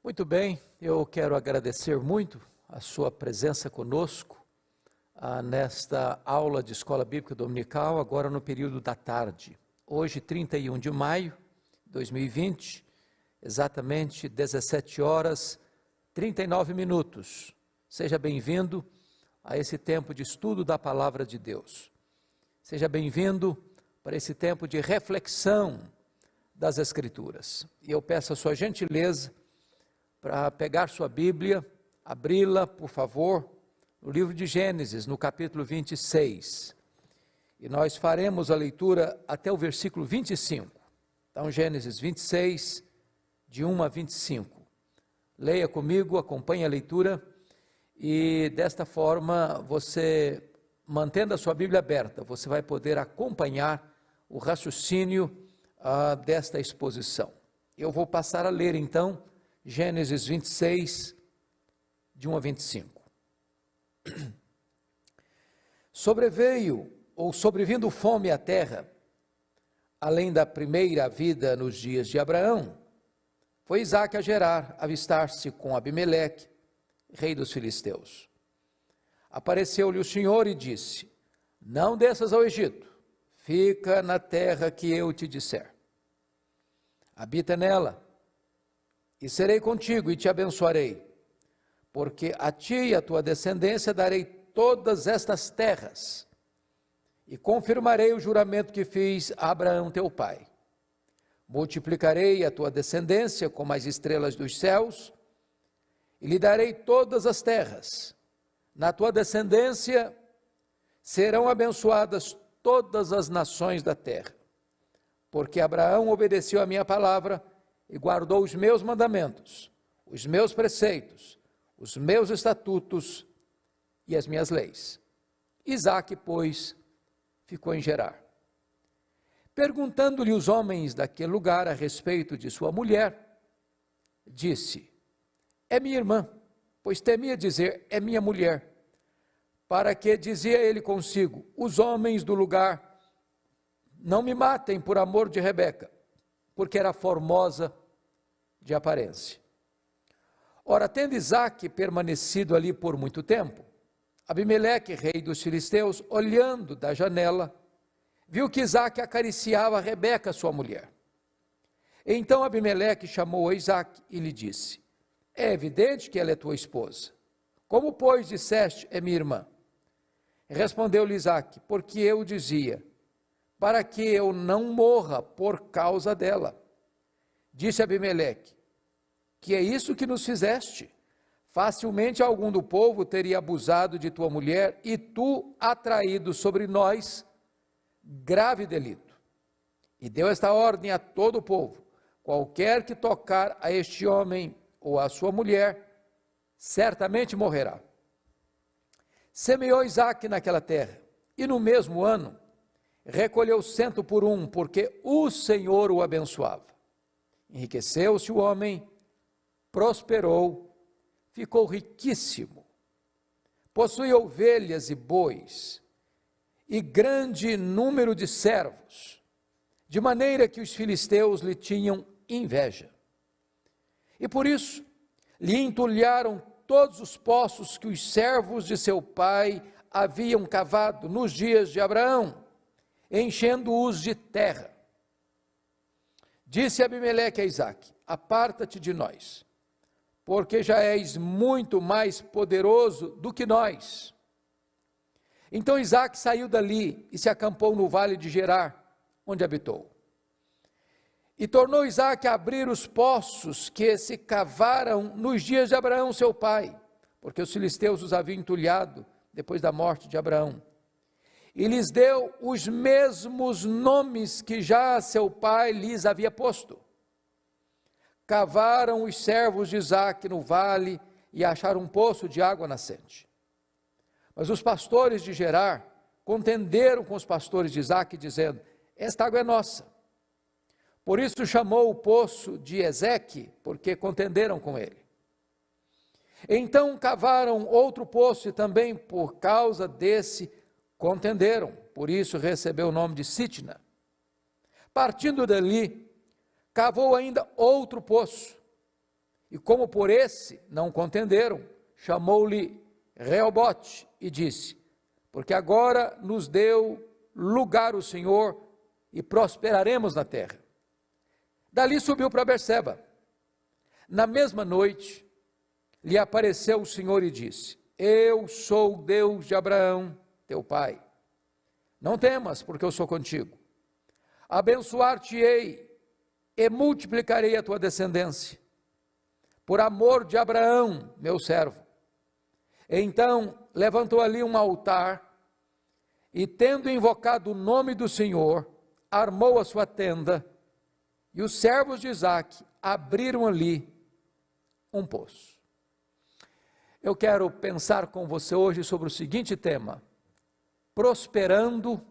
Muito bem, eu quero agradecer muito a sua presença conosco nesta aula de Escola Bíblica Dominical, agora no período da tarde. Hoje, 31 de maio de 2020, exatamente 17 horas 39 minutos. Seja bem-vindo a esse tempo de estudo da Palavra de Deus. Seja bem-vindo para esse tempo de reflexão das Escrituras. E eu peço a sua gentileza para pegar sua Bíblia, abri-la, por favor, no livro de Gênesis, no capítulo 26. E nós faremos a leitura até o versículo 25. Então, Gênesis 26, de 1 a 25. Leia comigo, acompanhe a leitura e desta forma você, mantendo a sua Bíblia aberta, você vai poder acompanhar o raciocínio desta exposição. Eu vou passar a ler então Gênesis 26, de 1 a 25. Sobrevindo fome à terra, além da primeira vida nos dias de Abraão, foi Isaque a Gerar, avistar-se com Abimeleque, rei dos filisteus. Apareceu-lhe o Senhor e disse: não desças ao Egito, fica na terra que eu te disser. Habita nela, e serei contigo e te abençoarei, porque a ti e a tua descendência darei todas estas terras, e confirmarei o juramento que fiz a Abraão teu pai. Multiplicarei a tua descendência como as estrelas dos céus, e lhe darei todas as terras. Na tua descendência serão abençoadas todas as nações da terra, porque Abraão obedeceu a minha palavra e guardou os meus mandamentos, os meus preceitos, os meus estatutos e as minhas leis. Isaque, pois, ficou em Gerar. Perguntando-lhe os homens daquele lugar a respeito de sua mulher, disse: é minha irmã, pois temia dizer, é minha mulher. Para que, dizia ele consigo, os homens do lugar não me matem por amor de Rebeca, porque era formosa de aparência. Ora, tendo Isaque permanecido ali por muito tempo, Abimeleque, rei dos filisteus, olhando da janela, viu que Isaque acariciava Rebeca, sua mulher. Então Abimeleque chamou a Isaque e lhe disse: é evidente que ela é tua esposa. Como, pois, disseste, é minha irmã? Respondeu-lhe Isaque: porque eu dizia, para que eu não morra por causa dela. Disse Abimeleque: que é isso que nos fizeste? Facilmente algum do povo teria abusado de tua mulher e tu atraído sobre nós grave delito. E deu esta ordem a todo o povo: qualquer que tocar a este homem ou a sua mulher, certamente morrerá. Semeou Isaque naquela terra, e no mesmo ano recolheu 100 por 1, porque o Senhor o abençoava. Enriqueceu-se o homem, prosperou, ficou riquíssimo. Possuía ovelhas e bois, e grande número de servos, de maneira que os filisteus lhe tinham inveja. E por isso lhe entulharam todos os poços que os servos de seu pai haviam cavado nos dias de Abraão, enchendo-os de terra. Disse Abimeleque a Isaque: aparta-te de nós, porque já és muito mais poderoso do que nós. Então Isaque saiu dali e se acampou no vale de Gerar, onde habitou. E tornou Isaque a abrir os poços que se cavaram nos dias de Abraão seu pai, porque os filisteus os haviam entulhado depois da morte de Abraão. E lhes deu os mesmos nomes que já seu pai lhes havia posto. Cavaram os servos de Isaque no vale e acharam um poço de água nascente. Mas os pastores de Gerar contenderam com os pastores de Isaque, dizendo: esta água é nossa. Por isso chamou o poço de Ezeque, porque contenderam com ele. Então cavaram outro poço e também por causa desse contenderam, por isso recebeu o nome de Sitna. Partindo dali, cavou ainda outro poço, E como por esse não contenderam, chamou-lhe Reobote e disse: porque agora nos deu lugar o Senhor e prosperaremos na terra. Dali subiu para Berseba. Na mesma noite, lhe apareceu o Senhor e disse: eu sou o Deus de Abraão, teu pai. Não temas, porque eu sou contigo. Abençoar-te-ei e multiplicarei a tua descendência, por amor de Abraão, meu servo. Então levantou ali um altar, e tendo invocado o nome do Senhor, armou a sua tenda, e os servos de Isaque abriram ali um poço. Eu quero pensar com você hoje sobre o seguinte tema: prosperando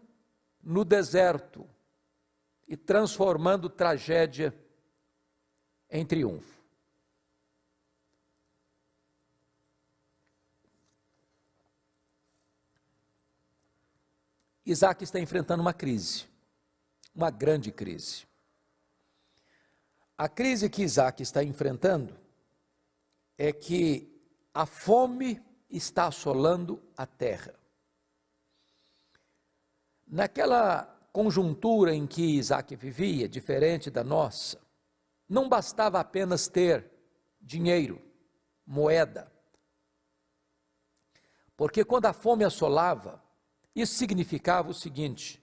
no deserto e transformando tragédia em triunfo. Isaque está enfrentando uma crise, uma grande crise. A crise que Isaque está enfrentando é que a fome está assolando a terra. Naquela conjuntura em que Isaque vivia, diferente da nossa, não bastava apenas ter dinheiro, moeda, porque quando a fome assolava, isso significava o seguinte: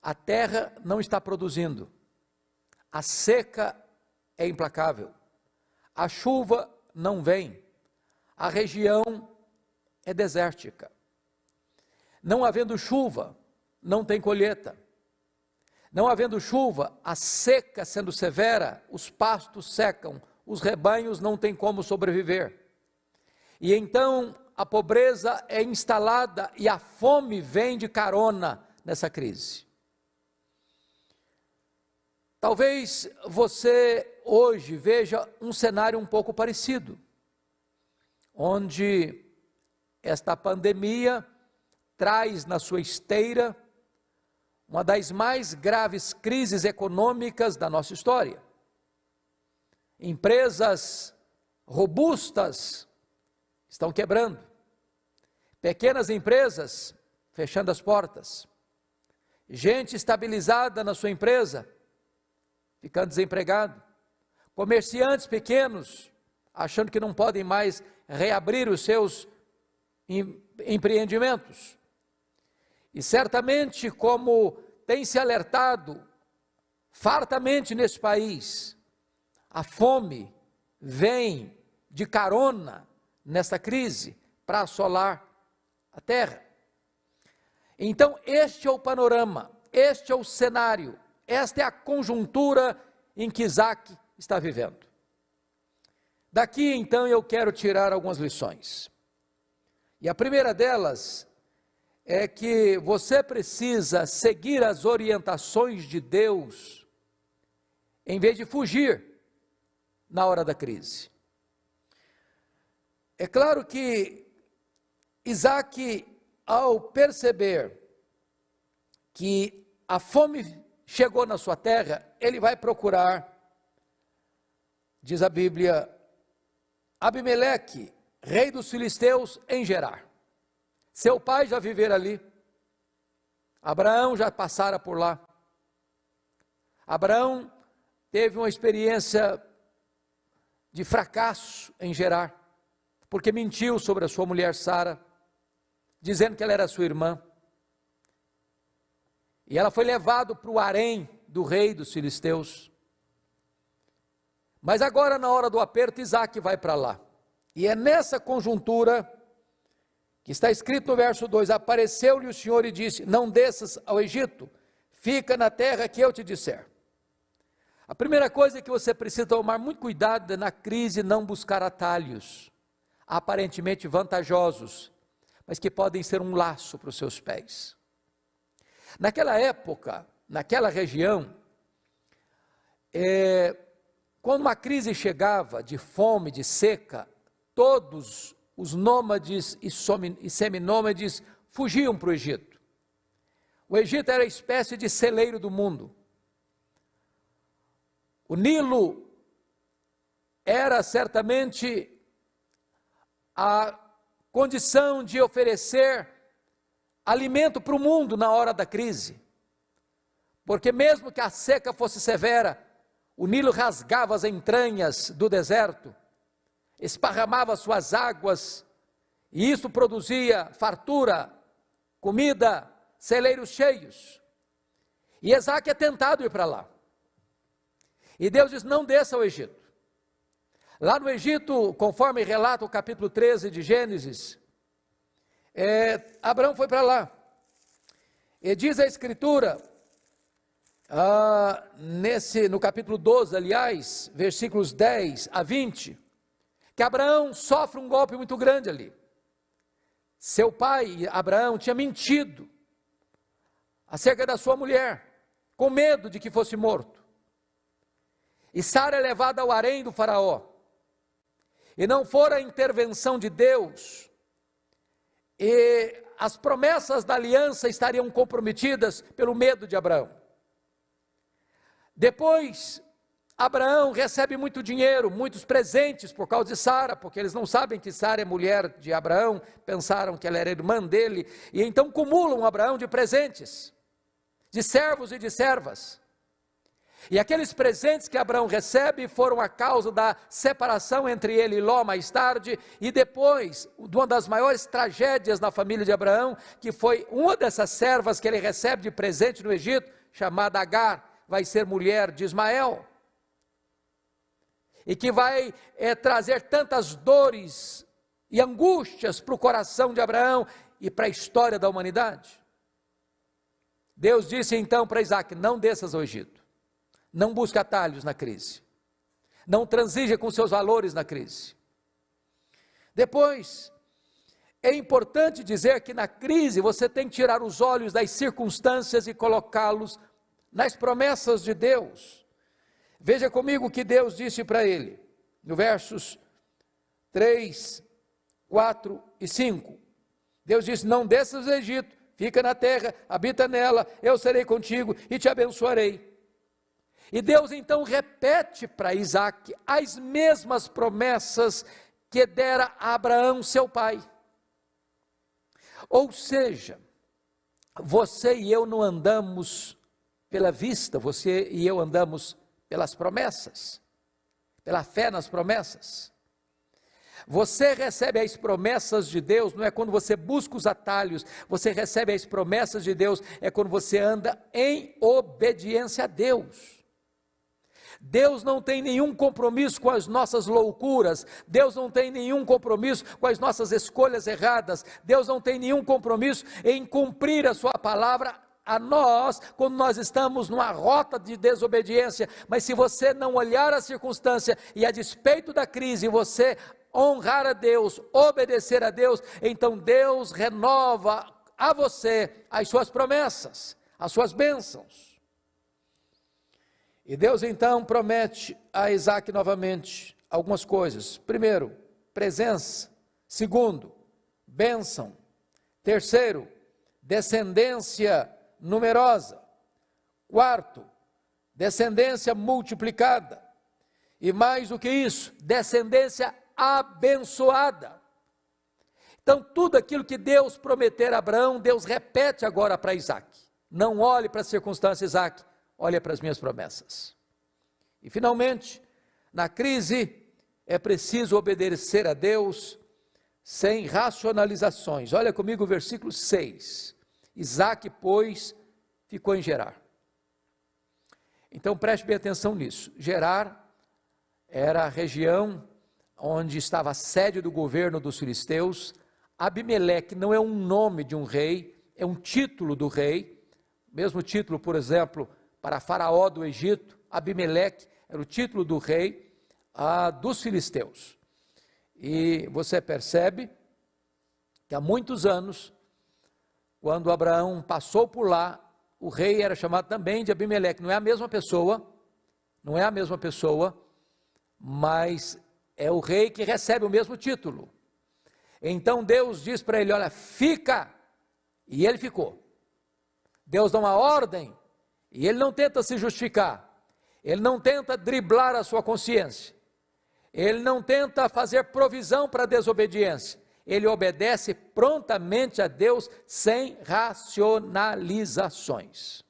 a terra não está produzindo, a seca é implacável, a chuva não vem, a região é desértica. Não havendo chuva, não tem colheita. Não havendo chuva, a seca sendo severa, os pastos secam, os rebanhos não têm como sobreviver. E então a pobreza é instalada e a fome vem de carona nessa crise. Talvez você hoje veja um cenário um pouco parecido, onde esta pandemia traz na sua esteira uma das mais graves crises econômicas da nossa história. Empresas robustas estão quebrando, pequenas empresas fechando as portas, gente estabilizada na sua empresa ficando desempregado, comerciantes pequenos achando que não podem mais reabrir os seus empreendimentos. E certamente, como tem se alertado fartamente nesse país, a fome vem de carona nesta crise para assolar a terra. Então este é o panorama, este é o cenário, esta é a conjuntura em que Isaque está vivendo. Daqui então eu quero tirar algumas lições. E a primeira delas é que você precisa seguir as orientações de Deus, em vez de fugir na hora da crise. É claro que Isaque, ao perceber que a fome chegou na sua terra, ele vai procurar, diz a Bíblia, Abimeleque, rei dos filisteus, em Gerar. Seu pai já vivera ali, Abraão já passara por lá. Abraão teve uma experiência de fracasso em Gerar, porque mentiu sobre a sua mulher Sara, dizendo que ela era sua irmã. E ela foi levada para o harém do rei dos filisteus. Mas agora, na hora do aperto, Isaque vai para lá. E é nessa conjuntura que está escrito no verso 2, apareceu-lhe o Senhor e disse, não desças ao Egito, fica na terra que eu te disser. A primeira coisa que você precisa tomar muito cuidado é na crise não buscar atalhos, aparentemente vantajosos, mas que podem ser um laço para os seus pés. Naquela época, naquela região, quando uma crise chegava de fome, de seca, todos os nômades e seminômades fugiam para o Egito. O Egito era a espécie de celeiro do mundo. O Nilo era certamente a condição de oferecer alimento para o mundo na hora da crise. Porque mesmo que a seca fosse severa, o Nilo rasgava as entranhas do deserto, esparramava suas águas, e isso produzia fartura, comida, celeiros cheios. E Isaque é tentado ir para lá. E Deus diz: não desça ao Egito. Lá no Egito, conforme relata o capítulo 13 de Gênesis, Abraão foi para lá. E diz a Escritura, no capítulo 12, aliás, versículos 10 a 20, que Abraão sofre um golpe muito grande ali. Seu pai, Abraão, tinha mentido acerca da sua mulher, com medo de que fosse morto. E Sara é levada ao harém do faraó. E não fora a intervenção de Deus, e as promessas da aliança estariam comprometidas pelo medo de Abraão. Depois, Abraão recebe muito dinheiro, muitos presentes por causa de Sara, porque eles não sabem que Sara é mulher de Abraão, pensaram que ela era irmã dele, e então cumulam Abraão de presentes, de servos e de servas. E aqueles presentes que Abraão recebe foram a causa da separação entre ele e Ló mais tarde, e depois, uma das maiores tragédias na família de Abraão, que foi uma dessas servas que ele recebe de presente no Egito, chamada Agar, vai ser mulher de Ismael, e que vai trazer tantas dores e angústias para o coração de Abraão e para a história da humanidade. Deus disse então para Isaque: não desças ao Egito. Não busque atalhos na crise. Não transija com seus valores na crise. Depois, é importante dizer que na crise você tem que tirar os olhos das circunstâncias e colocá-los nas promessas de Deus. Veja comigo o que Deus disse para ele, no versos 3, 4 e 5. Deus disse: não desças do Egito, fica na terra, habita nela, eu serei contigo e te abençoarei. E Deus então repete para Isaque as mesmas promessas que dera a Abraão, seu pai. Ou seja, você e eu não andamos pela vista, você e eu andamos pelas promessas, pela fé nas promessas. Você recebe as promessas de Deus, não é quando você busca os atalhos, você recebe as promessas de Deus, é quando você anda em obediência a Deus. Deus não tem nenhum compromisso com as nossas loucuras, Deus não tem nenhum compromisso com as nossas escolhas erradas, Deus não tem nenhum compromisso em cumprir a sua palavra a nós, quando nós estamos numa rota de desobediência. Mas se você não olhar a circunstância e a despeito da crise, você honrar a Deus, obedecer a Deus, então Deus renova a você as suas promessas, as suas bênçãos. E Deus então promete a Isaque novamente algumas coisas. Primeiro, presença. Segundo, bênção. Terceiro, descendência numerosa. Quarto, descendência multiplicada. E mais do que isso, descendência abençoada. Então tudo aquilo que Deus prometeu a Abraão, Deus repete agora para Isaque. Não olhe para as circunstâncias, Isaque, olha para as minhas promessas. E finalmente, na crise, é preciso obedecer a Deus sem racionalizações. Olha comigo o versículo 6. Isaque, pois, ficou em Gerar. Então preste bem atenção nisso. Gerar era a região onde estava a sede do governo dos filisteus. Abimeleque não é um nome de um rei, é um título do rei. Mesmo título, por exemplo, para Faraó do Egito, Abimeleque era o título do rei dos filisteus. E você percebe que há muitos anos, quando Abraão passou por lá, o rei era chamado também de Abimeleque. Não é a mesma pessoa, mas é o rei que recebe o mesmo título. Então Deus diz para ele: olha, fica, e ele ficou. Deus dá uma ordem, e ele não tenta se justificar, ele não tenta driblar a sua consciência, Ele não tenta fazer provisão para a desobediência. Ele obedece prontamente a Deus sem racionalizações.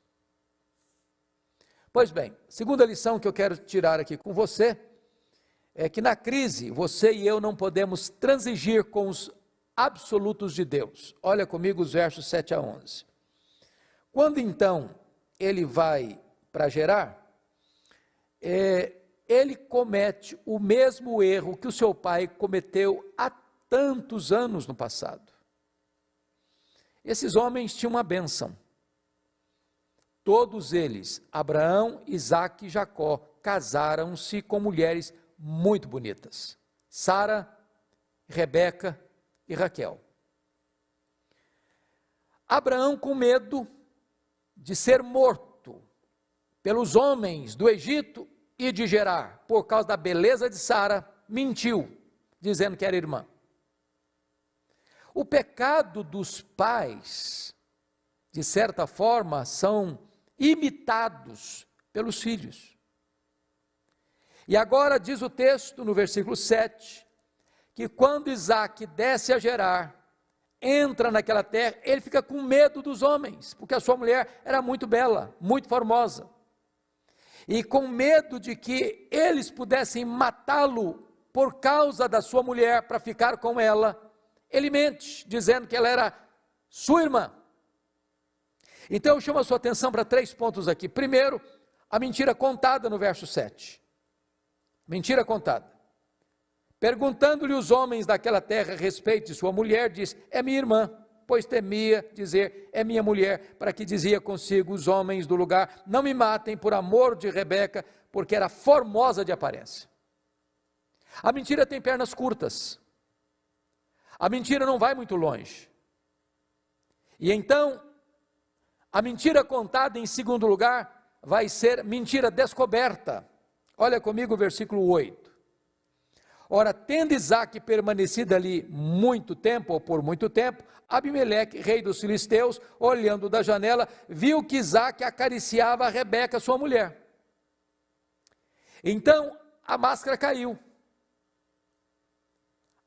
Pois bem, segunda lição que eu quero tirar aqui com você é que na crise você e eu não podemos transigir com os absolutos de Deus. Olha comigo os versos 7 a 11. Quando então ele vai para Gerar, ele comete o mesmo erro que o seu pai cometeu há tantos anos no passado. Esses homens tinham uma bênção. Todos eles, Abraão, Isaque e Jacó, casaram-se com mulheres muito bonitas. Sara, Rebeca e Raquel. Abraão, com medo de ser morto pelos homens do Egito e de Gerar, por causa da beleza de Sara, mentiu, dizendo que era irmã. O pecado dos pais, de certa forma, são imitados pelos filhos. E agora diz o texto, no versículo 7, que quando Isaque desce a Gerar, entra naquela terra, ele fica com medo dos homens, porque a sua mulher era muito bela, muito formosa. E com medo de que eles pudessem matá-lo por causa da sua mulher, para ficar com ela, ele mente, dizendo que ela era sua irmã. Então eu chamo a sua atenção para 3 pontos aqui. Primeiro, a mentira contada no verso 7. Mentira contada. Perguntando-lhe os homens daquela terra a respeito de sua mulher, diz: é minha irmã, pois temia dizer, é minha mulher, para que dizia consigo os homens do lugar, não me matem por amor de Rebeca, porque era formosa de aparência. A mentira tem pernas curtas. A mentira não vai muito longe. E então, a mentira contada em segundo lugar, vai ser mentira descoberta. Olha comigo o versículo 8. Ora, tendo Isaque permanecido ali muito tempo, ou por muito tempo, Abimeleque, rei dos filisteus, olhando da janela, viu que Isaque acariciava a Rebeca, sua mulher. Então, a máscara caiu.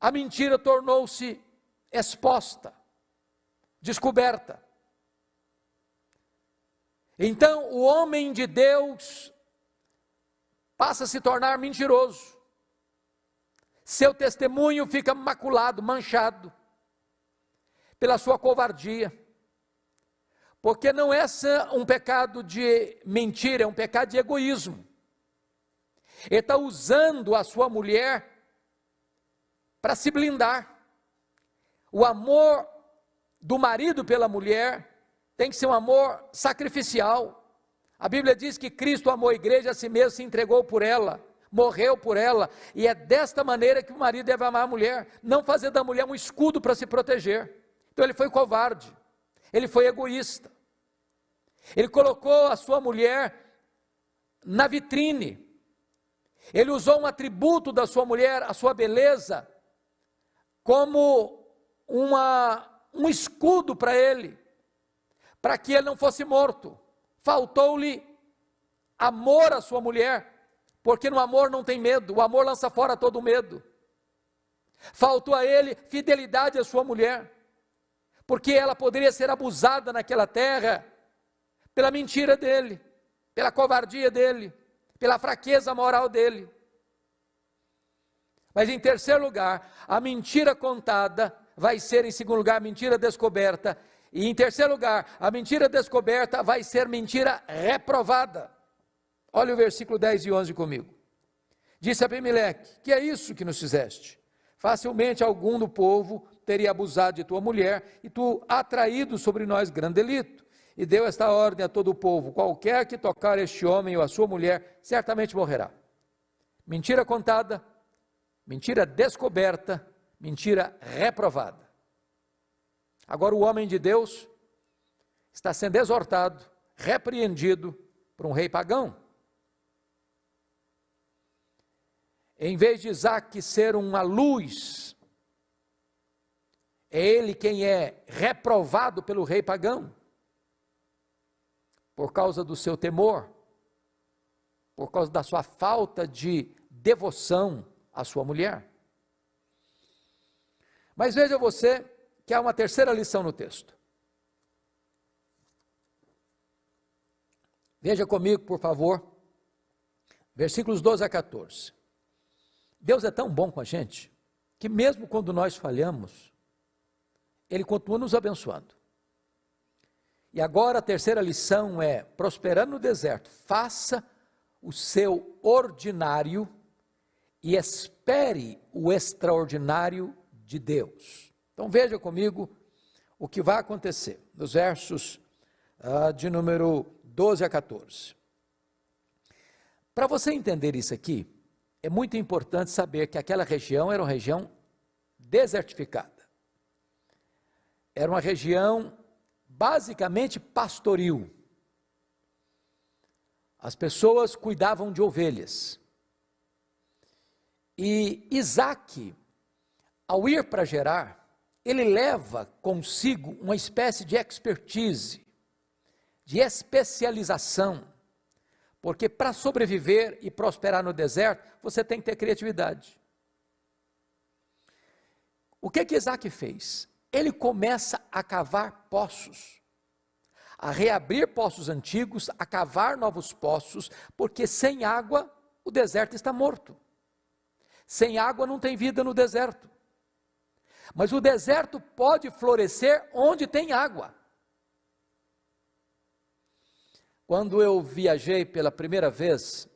A mentira tornou-se exposta, descoberta. Então, o homem de Deus passa a se tornar mentiroso. Seu testemunho fica maculado, manchado, pela sua covardia. Porque não é um pecado de mentira, é um pecado de egoísmo. Ele está usando a sua mulher para se blindar. O amor do marido pela mulher tem que ser um amor sacrificial. A Bíblia diz que Cristo amou a igreja, a si mesmo se entregou por ela, morreu por ela, e é desta maneira que o marido deve amar a mulher, não fazer da mulher um escudo para se proteger. Então ele foi covarde, ele foi egoísta, ele colocou a sua mulher na vitrine, ele usou um atributo da sua mulher, a sua beleza, como um escudo para ele, para que ele não fosse morto. Faltou-lhe amor à sua mulher, porque no amor não tem medo, o amor lança fora todo o medo. Faltou a ele fidelidade à sua mulher, porque ela poderia ser abusada naquela terra, pela mentira dele, pela covardia dele, pela fraqueza moral dele. Mas em terceiro lugar, a mentira contada vai ser, em segundo lugar, a mentira descoberta. E em terceiro lugar, a mentira descoberta vai ser mentira reprovada. Olha o versículo 10 e 11 comigo. Disse Abimeleque: que é isso que nos fizeste? Facilmente algum do povo teria abusado de tua mulher, e tu atraído sobre nós grande delito. E deu esta ordem a todo o povo: qualquer que tocar este homem ou a sua mulher, certamente morrerá. Mentira contada, mentira descoberta, mentira reprovada. Agora o homem de Deus está sendo exortado, repreendido por um rei pagão. Em vez de Isaque ser uma luz, é ele quem é reprovado pelo rei pagão, por causa do seu temor, por causa da sua falta de devoção a sua mulher. Mas veja você que há uma terceira lição no texto. Veja comigo, por favor, versículos 12 a 14. Deus é tão bom com a gente, que mesmo quando nós falhamos, Ele continua nos abençoando. E agora a terceira lição é, prosperando no deserto, faça o seu ordinário e espere o extraordinário de Deus. Então veja comigo o que vai acontecer, nos versos de número 12 a 14. Para você entender isso aqui, é muito importante saber que aquela região era uma região desertificada. Era uma região basicamente pastoril. As pessoas cuidavam de ovelhas. E Isaac, ao ir para Gerar, ele leva consigo uma espécie de expertise, de especialização, porque para sobreviver e prosperar no deserto, você tem que ter criatividade. O que Isaac fez? Ele começa a cavar poços, a reabrir poços antigos, a cavar novos poços, porque sem água o deserto está morto. Sem água não tem vida no deserto. Mas o deserto pode florescer onde tem água. Quando eu viajei pela primeira vez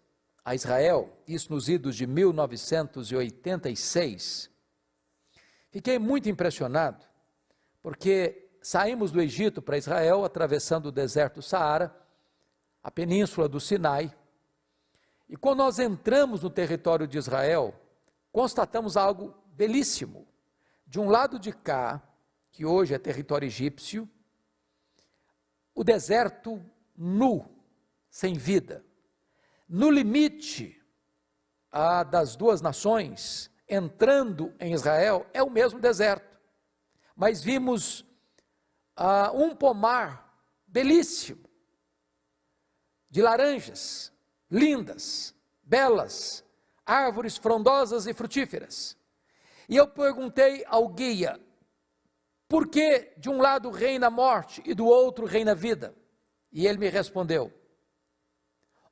a Israel, isso nos idos de 1986, fiquei muito impressionado, porque saímos do Egito para Israel, atravessando o deserto do Saara, a península do Sinai, e quando nós entramos no território de Israel, constatamos algo belíssimo. De um lado de cá, que hoje é território egípcio, o deserto nu, sem vida. No limite das duas nações, entrando em Israel, é o mesmo deserto. Mas vimos um pomar belíssimo, de laranjas, lindas, belas, árvores frondosas e frutíferas. E eu perguntei ao guia, por que de um lado reina a morte e do outro reina a vida? E ele me respondeu,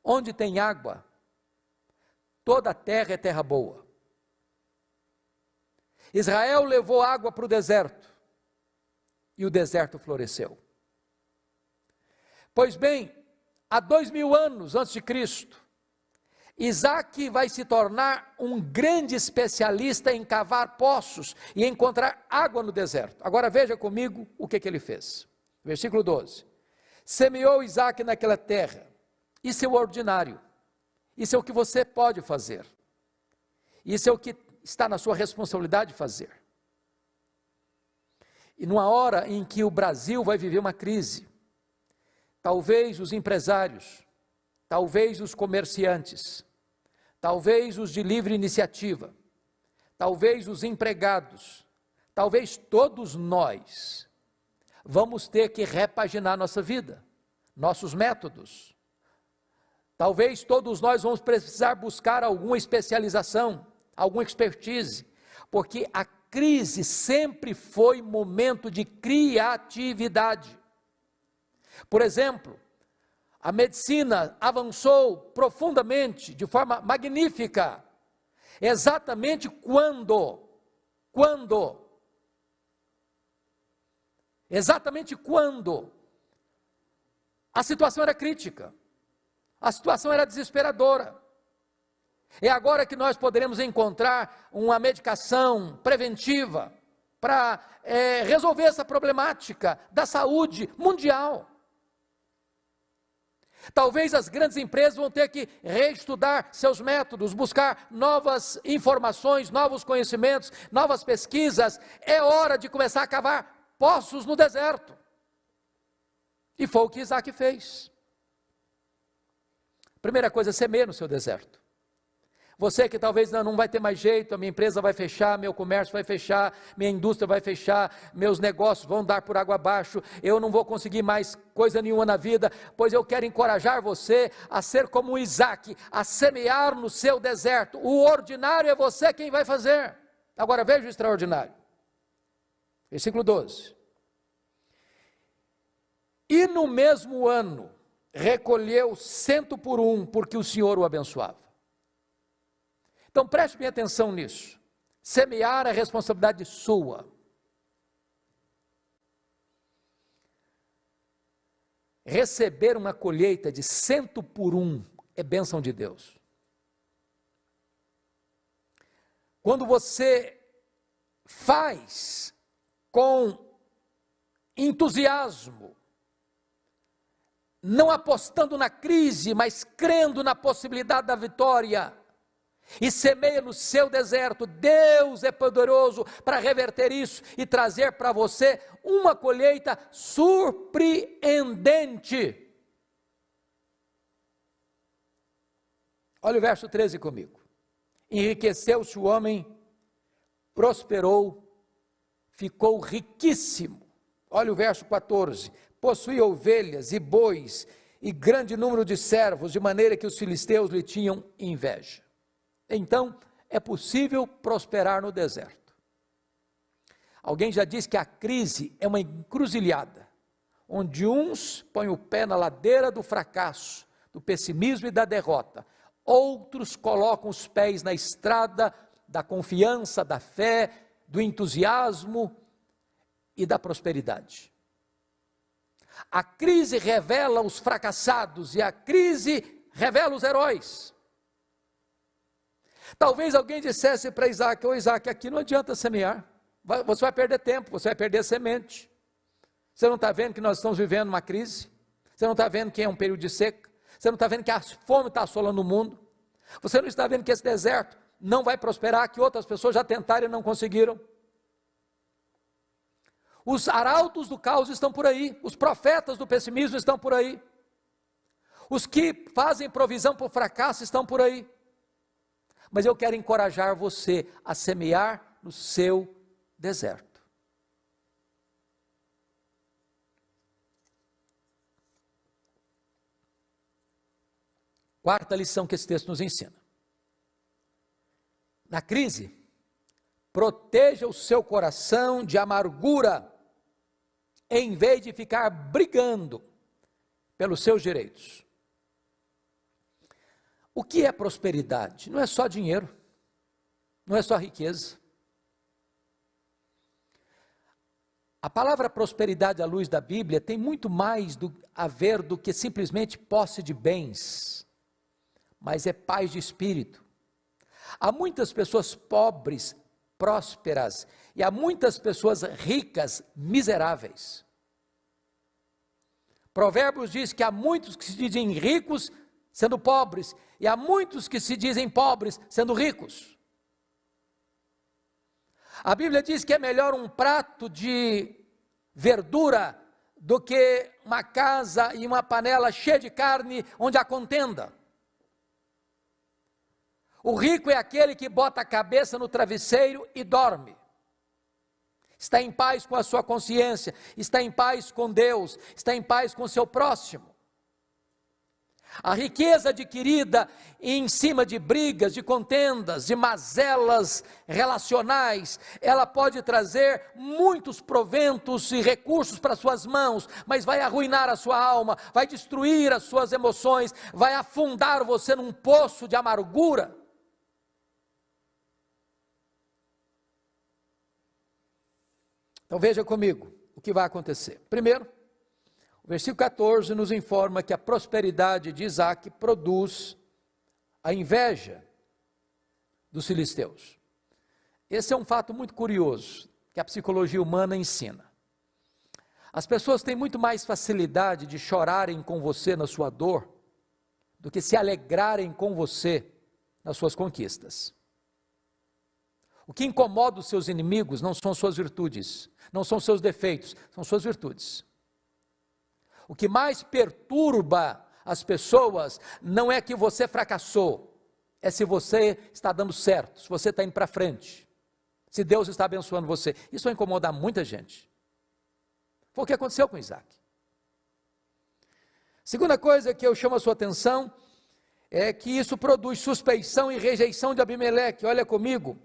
onde tem água, toda a terra é terra boa. Israel levou água para o deserto, e o deserto floresceu. Pois bem, há 2000 anos antes de Cristo, Isaac vai se tornar um grande especialista em cavar poços e encontrar água no deserto. Agora veja comigo o que ele fez. Versículo 12. Semeou Isaac naquela terra. Isso é o ordinário. Isso é o que você pode fazer. Isso é o que está na sua responsabilidade de fazer. E numa hora em que o Brasil vai viver uma crise, talvez os empresários, talvez os comerciantes, talvez os de livre iniciativa, talvez os empregados, talvez todos nós vamos ter que repaginar nossa vida, nossos métodos. Talvez todos nós vamos precisar buscar alguma especialização, alguma expertise, porque a crise sempre foi momento de criatividade. Por exemplo, a medicina avançou profundamente, de forma magnífica, exatamente quando a situação era crítica, a situação era desesperadora. É agora que nós poderemos encontrar uma medicação preventiva para resolver essa problemática da saúde mundial. Talvez as grandes empresas vão ter que reestudar seus métodos, buscar novas informações, novos conhecimentos, novas pesquisas. É hora de começar a cavar poços no deserto. E foi o que Isaac fez. Primeira coisa, semeie no seu deserto. Você que talvez não vai ter mais jeito, a minha empresa vai fechar, meu comércio vai fechar, minha indústria vai fechar, meus negócios vão dar por água abaixo, eu não vou conseguir mais coisa nenhuma na vida, pois eu quero encorajar você a ser como Isaac, a semear no seu deserto. O ordinário é você quem vai fazer. Agora veja o extraordinário. Versículo 12. E no mesmo ano recolheu 100 por 1, porque o Senhor o abençoava. Então preste bem atenção nisso. Semear é responsabilidade sua. Receber uma colheita de 100 por 1 é bênção de Deus. Quando você faz com entusiasmo, não apostando na crise, mas crendo na possibilidade da vitória, e semeia no seu deserto, Deus é poderoso para reverter isso e trazer para você uma colheita surpreendente. Olha o verso 13 comigo. Enriqueceu-se o homem, prosperou, ficou riquíssimo. Olha o verso 14. Possuía ovelhas e bois e grande número de servos, de maneira que os filisteus lhe tinham inveja. Então, é possível prosperar no deserto. Alguém já disse que a crise é uma encruzilhada, onde uns põem o pé na ladeira do fracasso, do pessimismo e da derrota, outros colocam os pés na estrada da confiança, da fé, do entusiasmo e da prosperidade. A crise revela os fracassados e a crise revela os heróis. Talvez alguém dissesse para Isaac: ô Isaac, aqui não adianta semear, você vai perder tempo, você vai perder semente. Você não está vendo que nós estamos vivendo uma crise? Você não está vendo que é um período de seca? Você não está vendo que a fome está assolando o mundo? Você não está vendo que esse deserto não vai prosperar, que outras pessoas já tentaram e não conseguiram? Os arautos do caos estão por aí, os profetas do pessimismo estão por aí, os que fazem provisão para o fracasso estão por aí. Mas eu quero encorajar você a semear no seu deserto. Quarta lição que esse texto nos ensina. Na crise, proteja o seu coração de amargura, em vez de ficar brigando pelos seus direitos. O que é prosperidade? Não é só dinheiro, não é só riqueza. A palavra prosperidade à luz da Bíblia tem muito mais a ver do que simplesmente posse de bens, mas é paz de espírito. Há muitas pessoas pobres, prósperas, e há muitas pessoas ricas, miseráveis. Provérbios diz que há muitos que se dizem ricos sendo pobres, e há muitos que se dizem pobres sendo ricos. A Bíblia diz que é melhor um prato de verdura do que uma casa e uma panela cheia de carne onde há contenda. O rico é aquele que bota a cabeça no travesseiro e dorme. Está em paz com a sua consciência, está em paz com Deus, está em paz com o seu próximo. A riqueza adquirida em cima de brigas, de contendas, de mazelas relacionais, ela pode trazer muitos proventos e recursos para suas mãos, mas vai arruinar a sua alma, vai destruir as suas emoções, vai afundar você num poço de amargura. Então veja comigo o que vai acontecer. Primeiro, o versículo 14 nos informa que a prosperidade de Isaac produz a inveja dos filisteus. Esse é um fato muito curioso que a psicologia humana ensina. As pessoas têm muito mais facilidade de chorarem com você na sua dor do que se alegrarem com você nas suas conquistas. O que incomoda os seus inimigos não são suas virtudes, não são seus defeitos, são suas virtudes. O que mais perturba as pessoas não é que você fracassou, é se você está dando certo, se você está indo para frente, se Deus está abençoando você. Isso vai incomodar muita gente. Foi o que aconteceu com Isaac. Segunda coisa que eu chamo a sua atenção é que isso produz suspeição e rejeição de Abimeleque. Olha comigo,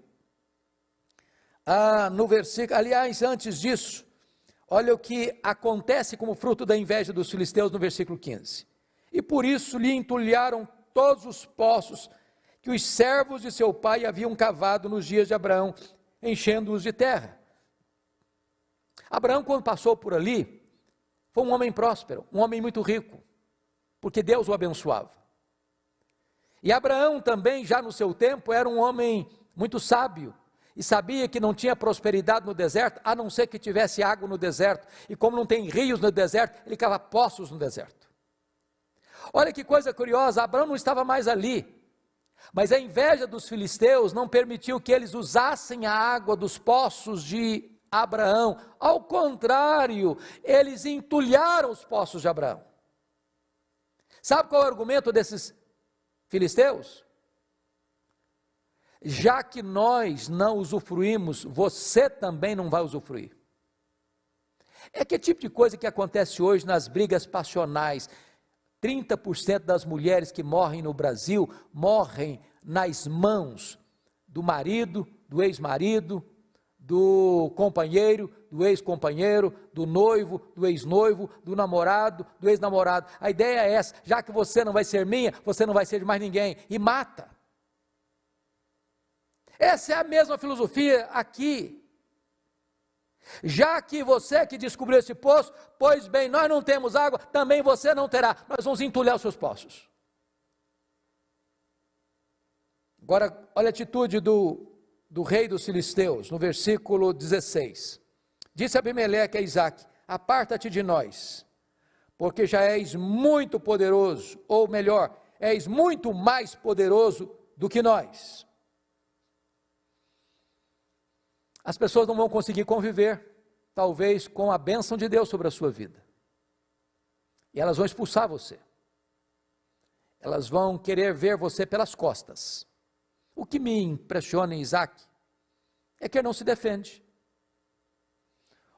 no versículo, aliás, antes disso, olha o que acontece como fruto da inveja dos filisteus no versículo 15. E por isso lhe entulharam todos os poços que os servos de seu pai haviam cavado nos dias de Abraão, enchendo-os de terra. Abraão, quando passou por ali, foi um homem próspero, um homem muito rico, porque Deus o abençoava. E Abraão também, já no seu tempo, era um homem muito sábio, e sabia que não tinha prosperidade no deserto, a não ser que tivesse água no deserto, e como não tem rios no deserto, ele cava poços no deserto. Olha que coisa curiosa, Abraão não estava mais ali, mas a inveja dos filisteus não permitiu que eles usassem a água dos poços de Abraão, ao contrário, eles entulharam os poços de Abraão. Sabe qual é o argumento desses filisteus? Já que nós não usufruímos, você também não vai usufruir. É que tipo de coisa que acontece hoje nas brigas passionais. 30% das mulheres que morrem no Brasil, morrem nas mãos do marido, do ex-marido, do companheiro, do ex-companheiro, do noivo, do ex-noivo, do namorado, do ex-namorado. A ideia é essa, já que você não vai ser minha, você não vai ser de mais ninguém, e mata. Essa é a mesma filosofia aqui. Já que você que descobriu esse poço, pois bem, nós não temos água, também você não terá, nós vamos entulhar os seus poços. Agora, olha a atitude do rei dos filisteus, no versículo 16. Disse Abimeleque a Isaac: aparta-te de nós, porque já és muito poderoso, ou melhor, és muito mais poderoso do que nós. As pessoas não vão conseguir conviver, talvez, com a bênção de Deus sobre a sua vida. E elas vão expulsar você. Elas vão querer ver você pelas costas. O que me impressiona em Isaac é que ele não se defende.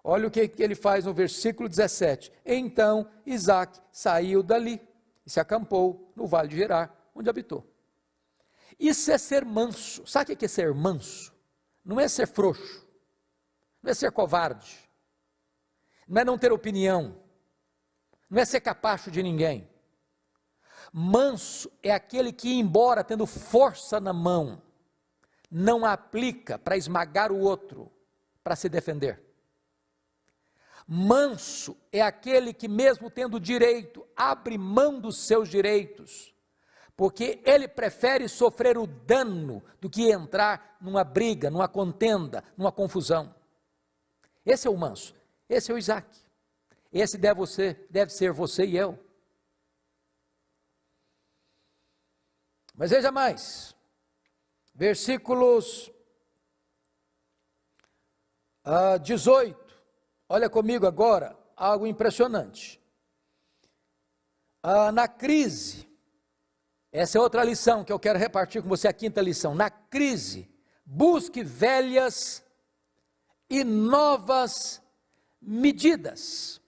Olha o que ele faz no versículo 17. Então Isaac saiu dali e se acampou no vale de Gerar, onde habitou. Isso é ser manso. Sabe o que é ser manso? Não é ser frouxo, não é ser covarde, não é não ter opinião, não é ser capacho de ninguém. Manso é aquele que, embora tendo força na mão, não a aplica para esmagar o outro, para se defender. Manso é aquele que, mesmo tendo direito, abre mão dos seus direitos, porque ele prefere sofrer o dano do que entrar numa briga, numa contenda, numa confusão. Esse é o manso, esse é o Isaac. Esse deve ser você e eu. Mas veja mais, versículos 18, olha comigo agora, algo impressionante. Na crise, essa é outra lição que eu quero repartir com você, a quinta lição. Na crise, busque velhas e novas medidas.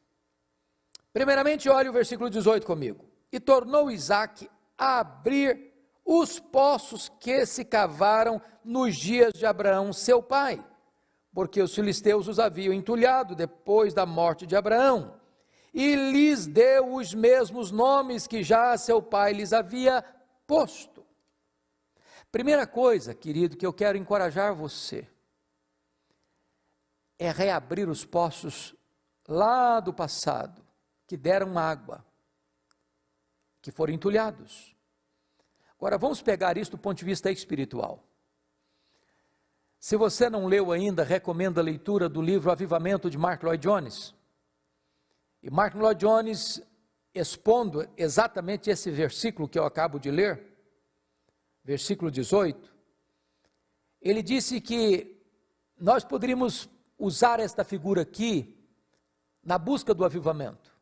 Primeiramente, olhe o versículo 18 comigo. E tornou Isaac a abrir os poços que se cavaram nos dias de Abraão, seu pai, porque os filisteus os haviam entulhado depois da morte de Abraão, e lhes deu os mesmos nomes que já seu pai lhes havia posto. Primeira coisa, querido, que eu quero encorajar você, é reabrir os poços lá do passado, que deram água, que foram entulhados. Agora, vamos pegar isso do ponto de vista espiritual. Se você não leu ainda, recomendo a leitura do livro Avivamento de Martyn Lloyd-Jones. E Martyn Lloyd-Jones, expondo exatamente esse versículo que eu acabo de ler, versículo 18, ele disse que nós poderíamos usar esta figura aqui na busca do avivamento.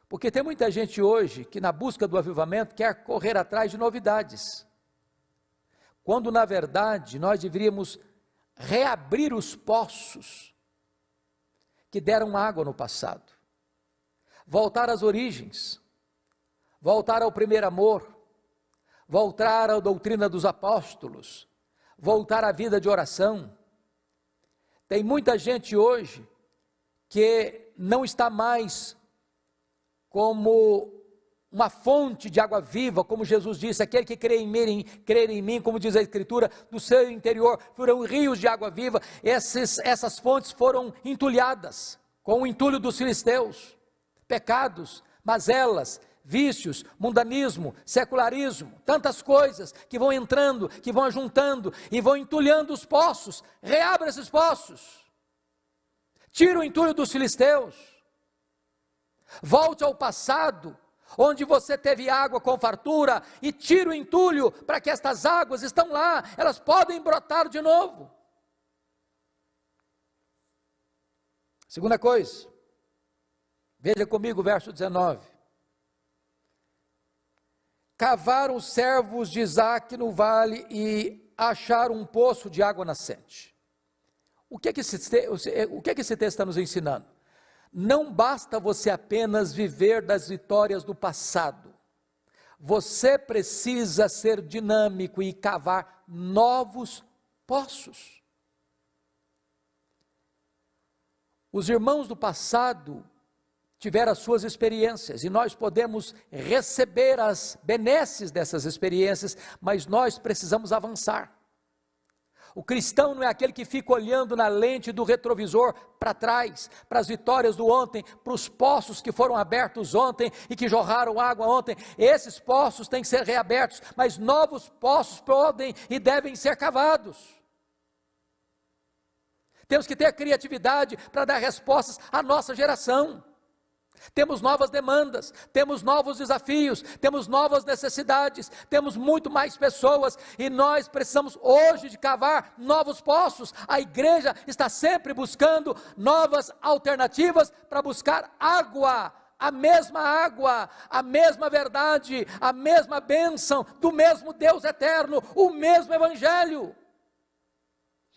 Porque tem muita gente hoje que na busca do avivamento quer correr atrás de novidades. quando na verdade nós deveríamos reabrir os poços que deram água no passado, voltar às origens, voltar ao primeiro amor, voltar à doutrina dos apóstolos, voltar à vida de oração. Tem muita gente hoje que não está mais como uma fonte de água viva, como Jesus disse, aquele que crer em mim, como diz a Escritura, do seu interior foram rios de água viva. Essas fontes foram entulhadas com o entulho dos filisteus, pecados, mazelas, vícios, mundanismo, secularismo, tantas coisas que vão entrando, que vão juntando e vão entulhando os poços. Reabra esses poços, tira o entulho dos filisteus, volte ao passado, onde você teve água com fartura, e tira o entulho, para que estas águas estão lá, elas podem brotar de novo. Segunda coisa, veja comigo o verso 19. Cavaram os servos de Isaque no vale e acharam um poço de água nascente. O que é que esse texto está nos ensinando? Não basta você apenas viver das vitórias do passado. Você precisa ser dinâmico e cavar novos poços. Os irmãos do passado tiveram as suas experiências e nós podemos receber as benesses dessas experiências, mas nós precisamos avançar. O cristão não é aquele que fica olhando na lente do retrovisor para trás, para as vitórias do ontem, para os poços que foram abertos ontem e que jorraram água ontem. Esses poços têm que ser reabertos, mas novos poços podem e devem ser cavados. Temos que ter criatividade para dar respostas à nossa geração. Temos novas demandas, temos novos desafios, temos novas necessidades, temos muito mais pessoas e nós precisamos hoje de cavar novos poços. A igreja está sempre buscando novas alternativas para buscar água, a mesma verdade, a mesma bênção do mesmo Deus eterno, o mesmo evangelho.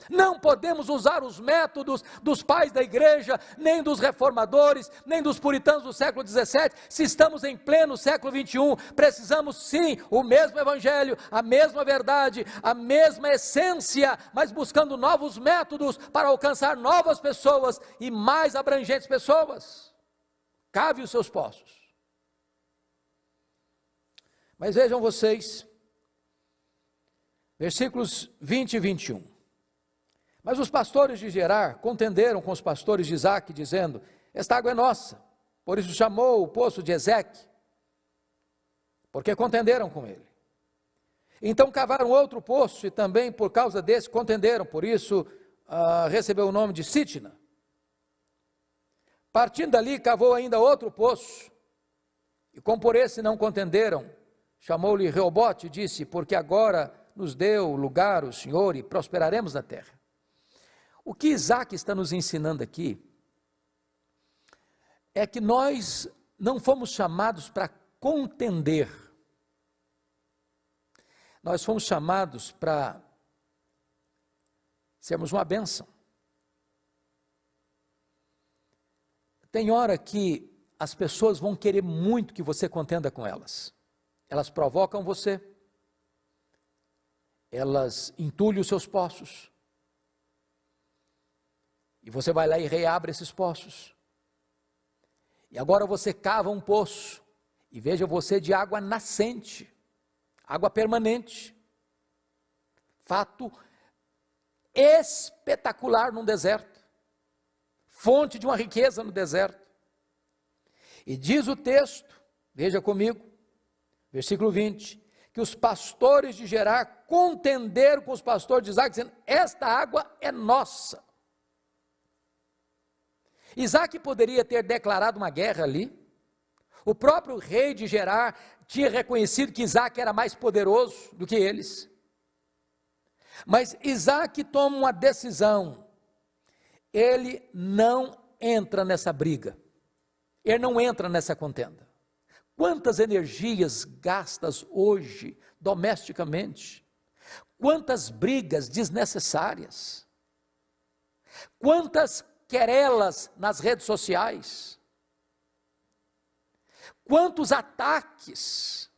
Não podemos usar os métodos dos pais da igreja, nem dos reformadores, nem dos puritanos do século XVII, se estamos em pleno século XXI, precisamos sim, o mesmo evangelho, a mesma verdade, a mesma essência, mas buscando novos métodos para alcançar novas pessoas e mais abrangentes pessoas. Cave os seus poços. Mas vejam vocês, versículos 20 e 21. Mas os pastores de Gerar contenderam com os pastores de Isaque, dizendo: esta água é nossa. Por isso chamou o poço de Ezeque, porque contenderam com ele. Então cavaram outro poço, e também por causa desse contenderam, por isso recebeu o nome de Sitna. Partindo dali, cavou ainda outro poço, e como por esse não contenderam, chamou-lhe Reobote e disse: porque agora nos deu lugar o Senhor e prosperaremos na terra. O que Isaque está nos ensinando aqui é que nós não fomos chamados para contender, nós fomos chamados para sermos uma bênção. Tem hora que as pessoas vão querer muito que você contenda com elas, elas provocam você, elas entulham os seus poços, e você vai lá e reabre esses poços, e agora você cava um poço, e veja você de água nascente, água permanente, fato espetacular num deserto, fonte de uma riqueza no deserto. E diz o texto, veja comigo, versículo 20, que os pastores de Gerar contenderam com os pastores de Isaque, dizendo: esta água é nossa. Isaque poderia ter declarado uma guerra ali, o próprio rei de Gerar tinha reconhecido que Isaque era mais poderoso do que eles, mas Isaque toma uma decisão, ele não entra nessa briga, ele não entra nessa contenda. Quantas energias gastas hoje, domesticamente, Quantas brigas desnecessárias, quantas querelas nas redes sociais, quantos ataques.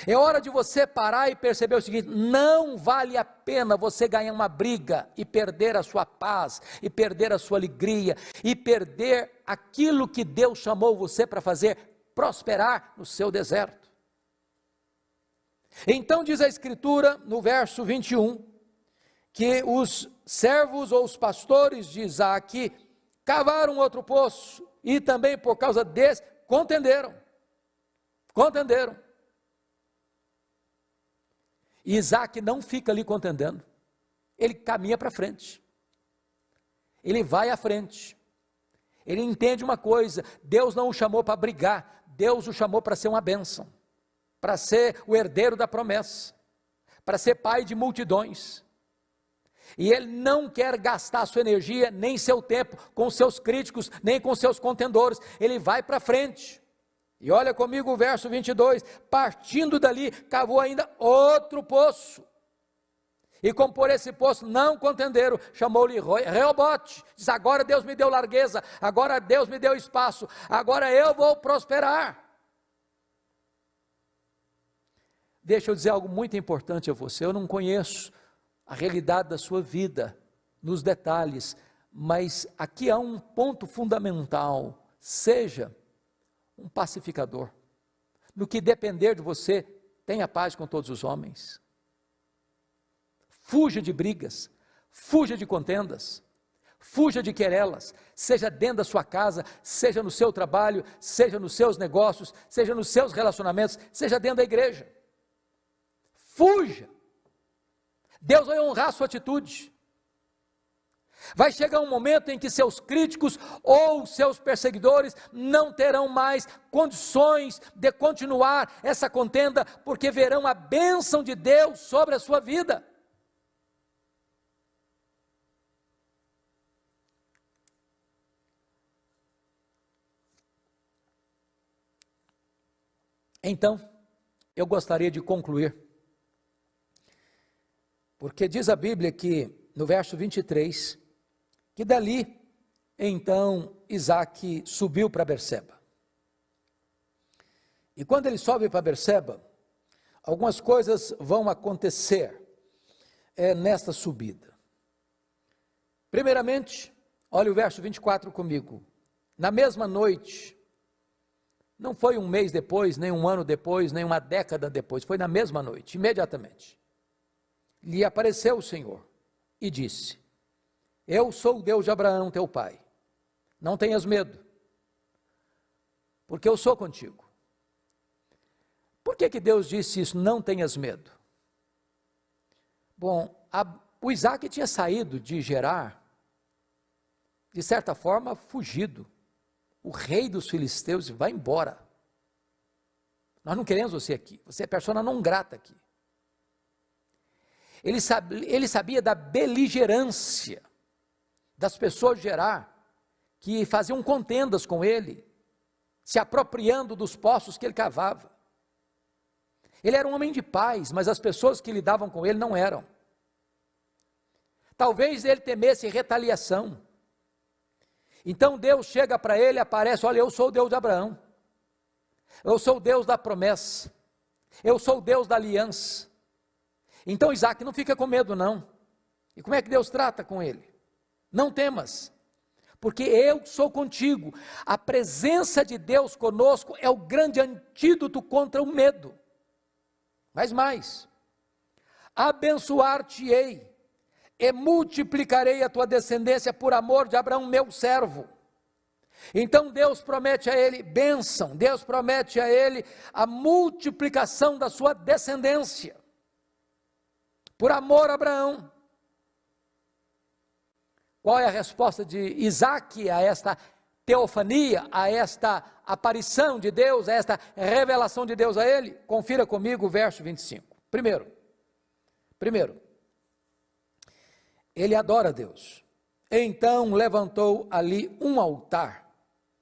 É hora de você parar e perceber o seguinte: não vale a pena você ganhar uma briga e perder a sua paz, e perder a sua alegria, e perder aquilo que Deus chamou você para fazer prosperar no seu deserto. Então diz a Escritura, no verso 21, que os servos ou os pastores de Isaque cavaram outro poço, e também por causa desse, contenderam. E Isaque não fica ali contendendo, ele caminha para frente, ele vai à frente, ele entende uma coisa: Deus não o chamou para brigar, Deus o chamou para ser uma bênção, para ser o herdeiro da promessa, para ser pai de multidões, e ele não quer gastar sua energia, nem seu tempo, com seus críticos, nem com seus contendores, ele vai para frente. E olha comigo o verso 22, partindo dali, cavou ainda outro poço, e como por esse poço não contenderam, chamou-lhe Reobote, diz: agora Deus me deu largueza, agora Deus me deu espaço, agora eu vou prosperar. Deixa eu dizer algo muito importante a você, eu não conheço a realidade da sua vida, nos detalhes, mas aqui há um ponto fundamental: seja um pacificador. No que depender de você, tenha paz com todos os homens. Fuja de brigas, fuja de contendas, fuja de querelas, seja dentro da sua casa, seja no seu trabalho, seja nos seus negócios, seja nos seus relacionamentos, seja dentro da igreja. Fuja. Deus vai honrar a sua atitude. Vai chegar um momento em que seus críticos ou seus perseguidores não terão mais condições de continuar essa contenda, porque verão a bênção de Deus sobre a sua vida. Então, eu gostaria de concluir, porque diz a Bíblia que, no verso 23, que dali, então, Isaque subiu para Berseba. E quando ele sobe para Berseba, algumas coisas vão acontecer nesta subida. Primeiramente, olha o verso 24 comigo. Na mesma noite, não foi um mês depois, nem um ano depois, nem uma década depois, foi na mesma noite, imediatamente, lhe apareceu o Senhor e disse: eu sou o Deus de Abraão, teu pai, não tenhas medo, porque eu sou contigo. Por que Deus disse isso, não tenhas medo? Bom, o Isaque tinha saído de Gerar, de certa forma fugido. O rei dos filisteus vai embora, nós não queremos você aqui, você é persona não grata aqui. Ele sabia da beligerância das pessoas de Gerar, que faziam contendas com ele, se apropriando dos poços que ele cavava. Ele era um homem de paz, mas as pessoas que lidavam com ele não eram. Talvez ele temesse retaliação. Então Deus chega para ele e aparece: olha, eu sou o Deus de Abraão, eu sou o Deus da promessa, eu sou o Deus da aliança. Então Isaque não fica com medo não. E como é que Deus trata com ele? Não temas, porque eu sou contigo. A presença de Deus conosco é o grande antídoto contra o medo. Mas mais, abençoar-te-ei e multiplicarei a tua descendência por amor de Abraão, meu servo. Então Deus promete a ele bênção, Deus promete a ele a multiplicação da sua descendência, por amor a Abraão. Qual é a resposta de Isaque a esta teofania, a esta aparição de Deus, a esta revelação de Deus a ele? Confira comigo o verso 25. Primeiro, ele adora a Deus. Então levantou ali um altar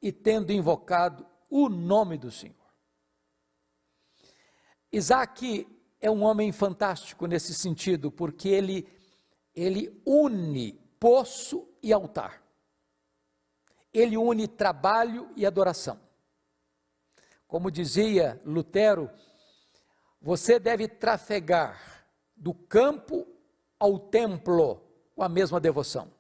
e tendo invocado o nome do Senhor. Isaque é um homem fantástico nesse sentido, porque ele une poço e altar. Ele une trabalho e adoração. Como dizia Lutero, você deve trafegar do campo ao templo com a mesma devoção.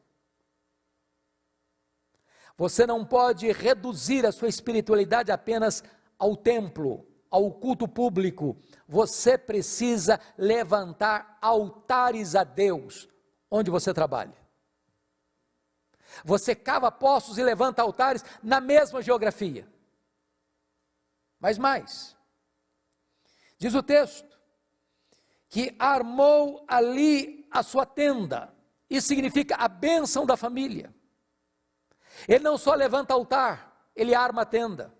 Você não pode reduzir a sua espiritualidade apenas ao templo, ao culto público. Você precisa levantar altares a Deus onde você trabalha. Você cava poços e levanta altares na mesma geografia. Mas mais, diz o texto, que armou ali a sua tenda. Isso significa a bênção da família. Ele não só levanta altar, ele arma a tenda.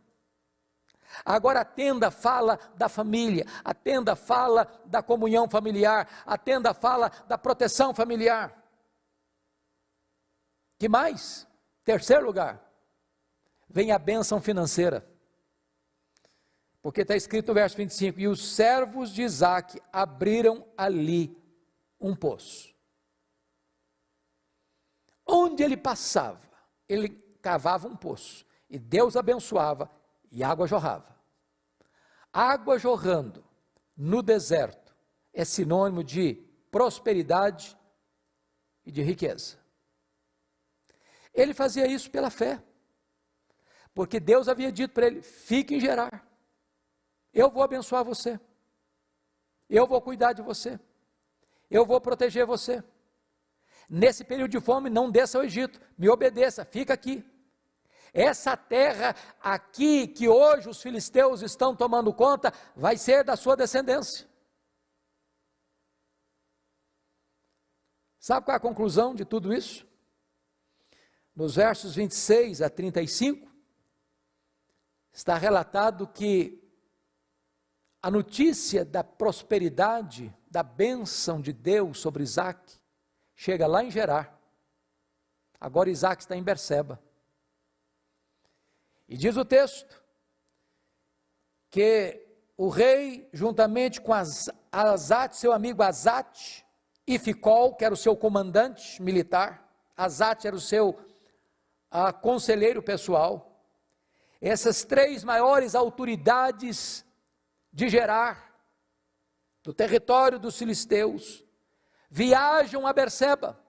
Agora a tenda fala da família, a tenda fala da comunhão familiar, a tenda fala da proteção familiar. Que mais? Terceiro lugar, vem a bênção financeira. Porque está escrito no verso 25, e os servos de Isaque abriram ali um poço. Onde ele passava, ele cavava um poço, e Deus abençoava, e água jorrava. Água jorrando no deserto é sinônimo de prosperidade e de riqueza. Ele fazia isso pela fé, porque Deus havia dito para ele, fique em Gerar, eu vou abençoar você, eu vou cuidar de você, eu vou proteger você. Nesse período de fome, não desça ao Egito, me obedeça, fica aqui. Essa terra aqui, que hoje os filisteus estão tomando conta, vai ser da sua descendência. Sabe qual é a conclusão de tudo isso? Nos versos 26 a 35, está relatado que a notícia da prosperidade, da bênção de Deus sobre Isaque, chega lá em Gerar. Agora Isaque está em Berseba. E diz o texto, que o rei, juntamente com Azate, seu amigo Azate, e Ficol, que era o seu comandante militar, Azate era o seu conselheiro pessoal, essas três maiores autoridades de Gerar, do território dos filisteus, viajam a Berseba,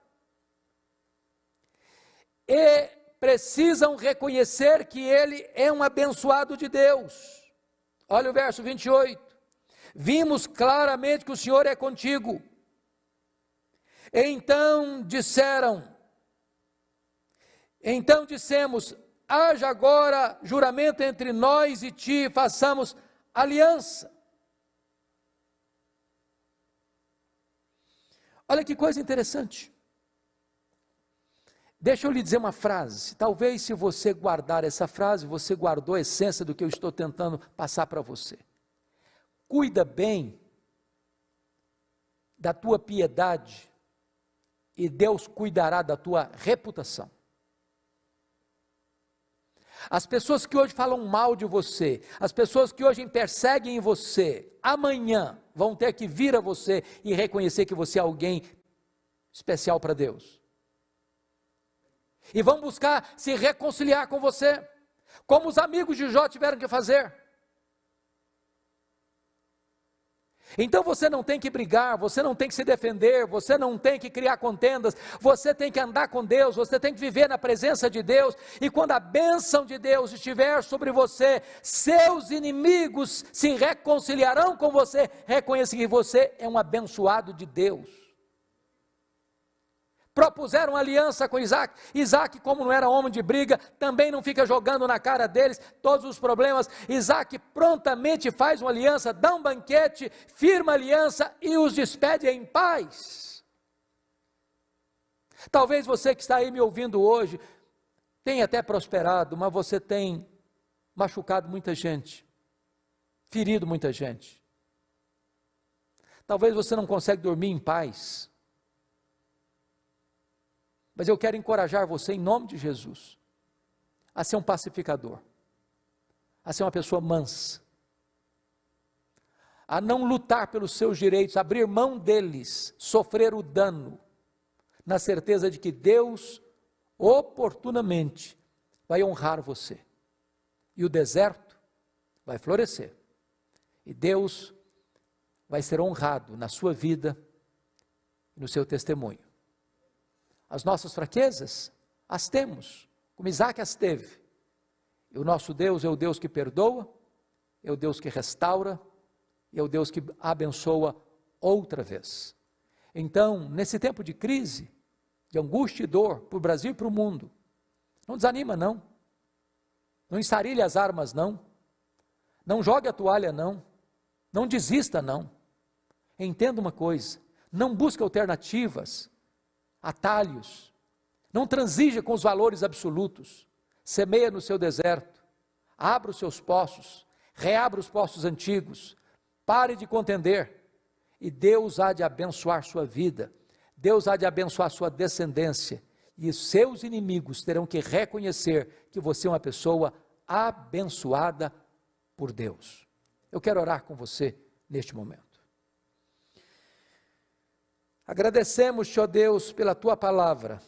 e precisam reconhecer que ele é um abençoado de Deus. Olha o verso 28, vimos claramente que o Senhor é contigo. Então dissemos, haja agora juramento entre nós e ti, façamos aliança. Olha que coisa interessante. Deixa eu lhe dizer uma frase, talvez se você guardar essa frase, você guardou a essência do que eu estou tentando passar para você. Cuida bem da tua piedade e Deus cuidará da tua reputação. As pessoas que hoje falam mal de você, as pessoas que hoje perseguem você, amanhã vão ter que vir a você e reconhecer que você é alguém especial para Deus. E vão buscar se reconciliar com você, como os amigos de Jó tiveram que fazer. Então você não tem que brigar, você não tem que se defender, você não tem que criar contendas, você tem que andar com Deus, você tem que viver na presença de Deus, e quando a bênção de Deus estiver sobre você, seus inimigos se reconciliarão com você, reconhecem que você é um abençoado de Deus. Propuseram aliança com Isaque. Isaque, como não era homem de briga, também não fica jogando na cara deles todos os problemas. Isaque prontamente faz uma aliança, dá um banquete, firma aliança e os despede em paz. Talvez você que está aí me ouvindo hoje, tenha até prosperado, mas você tem machucado muita gente, ferido muita gente. Talvez você não consiga dormir em paz. Mas eu quero encorajar você, em nome de Jesus, a ser um pacificador, a ser uma pessoa mansa, a não lutar pelos seus direitos, abrir mão deles, sofrer o dano, na certeza de que Deus, oportunamente, vai honrar você. E o deserto vai florescer. E Deus vai ser honrado na sua vida e no seu testemunho. As nossas fraquezas, as temos, como Isaac as teve. E o nosso Deus é o Deus que perdoa, é o Deus que restaura, é o Deus que abençoa outra vez. Então, nesse tempo de crise, de angústia e dor para o Brasil e para o mundo, não desanima não, não ensarilhe as armas não, não jogue a toalha não, não desista não. Entenda uma coisa, não busque alternativas, atalhos, não transija com os valores absolutos, semeia no seu deserto, abra os seus poços, reabra os poços antigos, pare de contender, e Deus há de abençoar sua vida, Deus há de abençoar sua descendência, e os seus inimigos terão que reconhecer que você é uma pessoa abençoada por Deus. Eu quero orar com você neste momento. Agradecemos-te, ó Deus, pela tua palavra,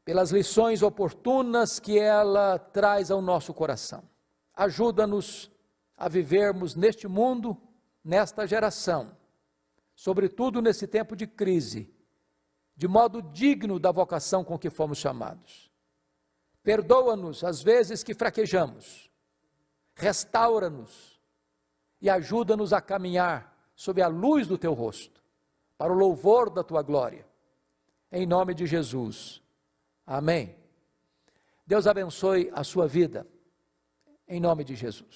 pelas lições oportunas que ela traz ao nosso coração. Ajuda-nos a vivermos neste mundo, nesta geração, sobretudo nesse tempo de crise, de modo digno da vocação com que fomos chamados. Perdoa-nos as vezes que fraquejamos, restaura-nos e ajuda-nos a caminhar sob a luz do teu rosto, para o louvor da tua glória. Em nome de Jesus. Amém. Deus abençoe a sua vida, em nome de Jesus.